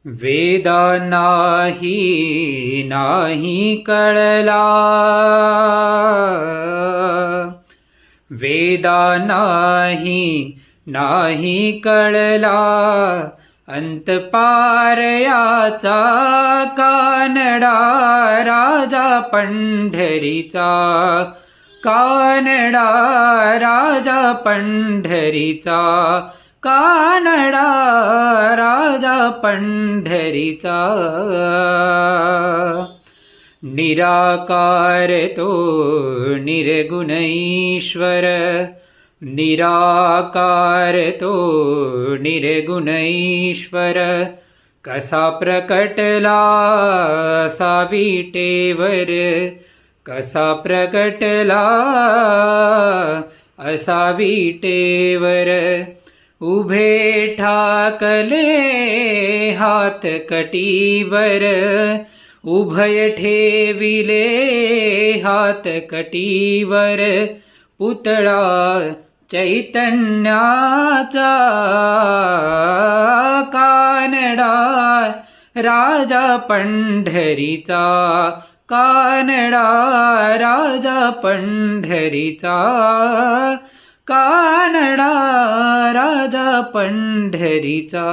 वेदा नाही नाही कळला, वेदा नाही नाही कळला, अंतपार याचा कानडा राजा पंढरीचा, कानडा राजा पंढरीचा, कानडा राजा पंढरीचा. निराकार तो निर्गुण ईश्वर, निराकार तो निर्गुण ईश्वर, कसा प्रकटला असा विटेवर, कसा प्रकटला असा विटेवर. उभे ठाकले हात कटीवर, उभय ठेविले हात कटीवर, पुतळा चैतन्याचा, कानडा राजा पंढरीचा, कानडा राजा पंढरीचा, कानडा राजा पंढरीचा.